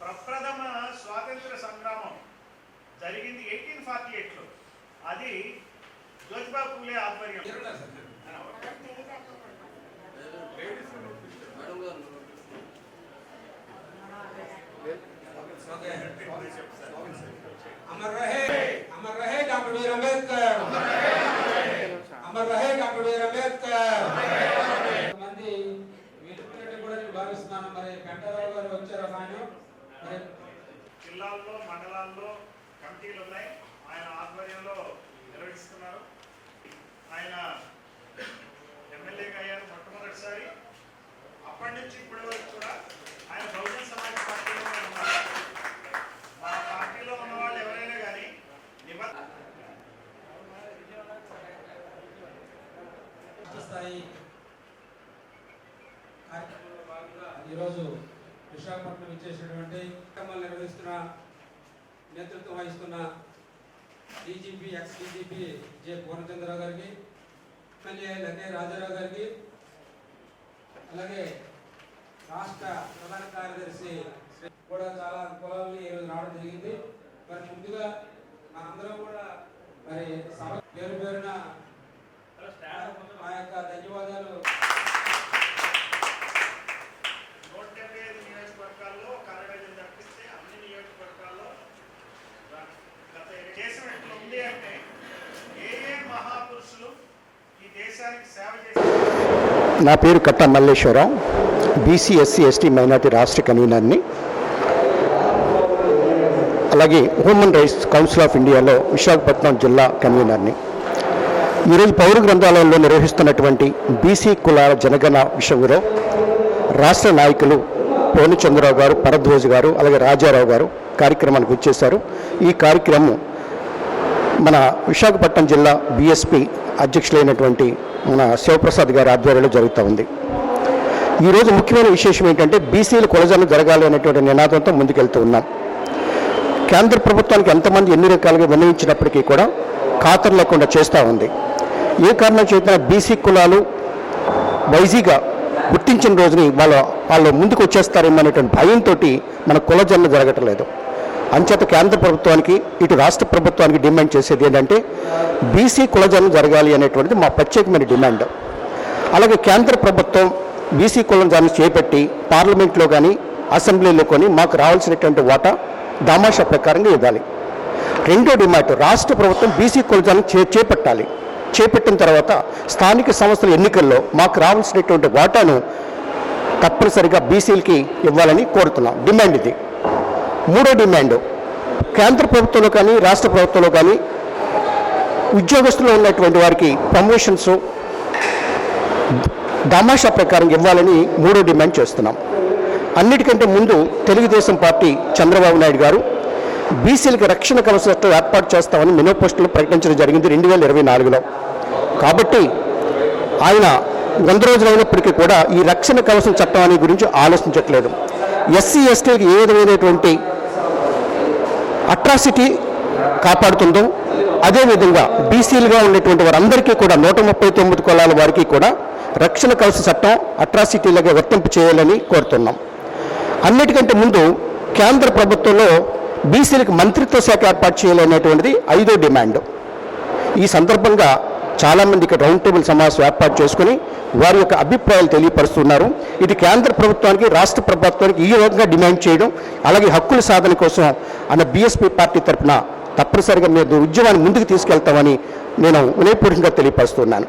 ప్రప్రథమ స్వాతంత్ర సంగ్రామం జరిగింది 1848లో. అది జ్యోతిబా పూలే ఆధ్వర్యం. अमर रहे डॉक्टर बी आर अंबेडकर, अमर रहे डॉक्टर बी आर अंबेडकर. మంది విలుపునట్టు కూడా నేను భావిస్తున్నాను. మరి కంటారావు గారు వచ్చారు. ఆయన జిల్లాల్లో మండలాల్లో కమిటీలు ఉన్నాయి, ఆయన ఆధ్వర్యంలో నిర్వహిస్తున్నారు. ఆయన ఎమ్మెల్యేగా అయ్యారు మొట్టమొదటిసారి. అప్పటి నుంచి ఇప్పటి వరకు కూడా ఆయన బహుజన సమాజ్ పార్టీలోనే ఉన్నారు. మా పార్టీలో ఉన్న వాళ్ళు ఎవరైనా కానీ స్థాయి కార్యక్రమంలో భాగంగా ఈరోజు విశాఖపట్నం ఇచ్చేసినటువంటి కార్యక్రమాలు నిర్వహిస్తున్న నేతృత్వం వహిస్తున్న DGP X DGP J Purnachandrarao గారికి, ఎమ్మెల్యే లకే రాజారావు గారికి, అలాగే రాష్ట్ర ప్రధాన కార్యదర్శి కూడా చాలా కులాలని ఈరోజు రావడం జరిగింది. మరి ముందుగా మనందరం కూడా మరి సభ పేరు పేరున ఆ యొక్క ధన్యవాదాలు. 175 నియోజకవర్గాల్లో కర్ణాటక తప్పిస్తే అన్ని నియోజకవర్గాల్లో దేశం ఎట్లా ఉంది అంటే ఏ మహాపురుషులు ఈ దేశానికి సేవ చేశారు. నా పేరు కట్ట Malleswara Rao, BC SC ST minority రాష్ట్ర కన్వీనర్ని. అలాగే హ్యూమన్ రైట్స్ కౌన్సిల్ ఆఫ్ ఇండియాలో విశాఖపట్నం జిల్లా కన్వీనర్ని. ఈరోజు పౌర గ్రంథాలయంలో నిర్వహిస్తున్నటువంటి బీసీ కులాల జనగణ విషయంలో రాష్ట్ర నాయకులు పూర్ణచంద్రరావు గారు, భరద్వాజ్ గారు, అలాగే రాజారావు గారు కార్యక్రమానికి వచ్చేశారు. ఈ కార్యక్రమం మన విశాఖపట్నం జిల్లా బీఎస్పీ అధ్యక్షులైనటువంటి మన శివప్రసాద్ గారి ఆధ్వర్యంలో జరుగుతూ ఉంది. ఈరోజు ముఖ్యమైన విశేషం ఏంటంటే బీసీల కులజన జరగాలి అనేటువంటి నినాదంతో ముందుకెళ్తూ ఉన్నాం. కేంద్ర ప్రభుత్వానికి ఎంతమంది ఎన్ని రకాలుగా విన్నవించినప్పటికీ కూడా ఖాతరు లేకుండా చేస్తూ ఉంది. ఏ కారణం చేత బీసీ కులాలు వైజీగా గుర్తించిన రోజుని వాళ్ళు ముందుకు వచ్చేస్తారేమో అనేటువంటి భయంతో మన కులజన జరగటం లేదు. అంచేత కేంద్ర ప్రభుత్వానికి ఇటు రాష్ట్ర ప్రభుత్వానికి డిమాండ్ చేసేది ఏంటంటే బీసీ కులజన జరగాలి అనేటువంటిది మా ప్రత్యేకమైన డిమాండ్. అలాగే కేంద్ర ప్రభుత్వం బీసీ కులజన చేపట్టి పార్లమెంట్లో కానీ అసెంబ్లీలో కానీ మాకు రావాల్సినటువంటి వాటా దామాషా ప్రకారంగా ఇవ్వాలి. రెండో డిమాండ్, రాష్ట్ర ప్రభుత్వం బీసీ కులజన చేపట్టాలి. చేపట్టిన తర్వాత స్థానిక సంస్థల ఎన్నికల్లో మాకు రావాల్సినటువంటి వాటాను తప్పనిసరిగా బీసీలకి ఇవ్వాలని కోరుతున్నాం. డిమాండ్ ఇది. మూడో డిమాండ్, కేంద్ర ప్రభుత్వంలో కానీ రాష్ట్ర ప్రభుత్వంలో కానీ ఉద్యోగస్తులు ఉన్నటువంటి వారికి ప్రమోషన్స్ దామాషా ప్రకారం ఇవ్వాలని మూడో డిమాండ్ చేస్తున్నాం. అన్నిటికంటే ముందు తెలుగుదేశం పార్టీ చంద్రబాబు నాయుడు గారు బీసీలకు రక్షణ కవచ చట్టం ఏర్పాటు చేస్తామని మేనిఫెస్టోలో ప్రకటించడం జరిగింది 2024లో. కాబట్టి ఆయన 100 రోజులైనప్పటికీ కూడా ఈ రక్షణ కవచం చట్టం అనే గురించి ఆలోచించట్లేదు. ఎస్సీ ఎస్టీకి ఏ విధమైనటువంటి అట్రాసిటీ కాపాడుతుందో అదేవిధంగా బీసీలుగా ఉన్నటువంటి వారందరికీ కూడా 139 కులాల వారికి కూడా రక్షణ కవచ చట్టం అట్రాసిటీలుగా వర్తింపు చేయాలని కోరుతున్నాం. అన్నిటికంటే ముందు కేంద్ర ప్రభుత్వంలో బీసీలకు మంత్రిత్వ శాఖ ఏర్పాటు చేయాలనేటువంటిది 5వ డిమాండ్. ఈ సందర్భంగా చాలామంది ఇక్కడ రౌండ్ టేబుల్ సమావేశం ఏర్పాటు చేసుకుని వారి యొక్క అభిప్రాయాలు తెలియపరుస్తున్నారు. ఇది కేంద్ర ప్రభుత్వానికి రాష్ట్ర ప్రభుత్వానికి ఈ విధంగా డిమాండ్ చేయడం, అలాగే హక్కుల సాధన కోసం అన్న బీఎస్పీ పార్టీ తరఫున తప్పనిసరిగా మీరు ఉద్యమాన్ని ముందుకు తీసుకెళ్తామని నేను వినయపూర్వకంగా తెలియపరుస్తున్నాను.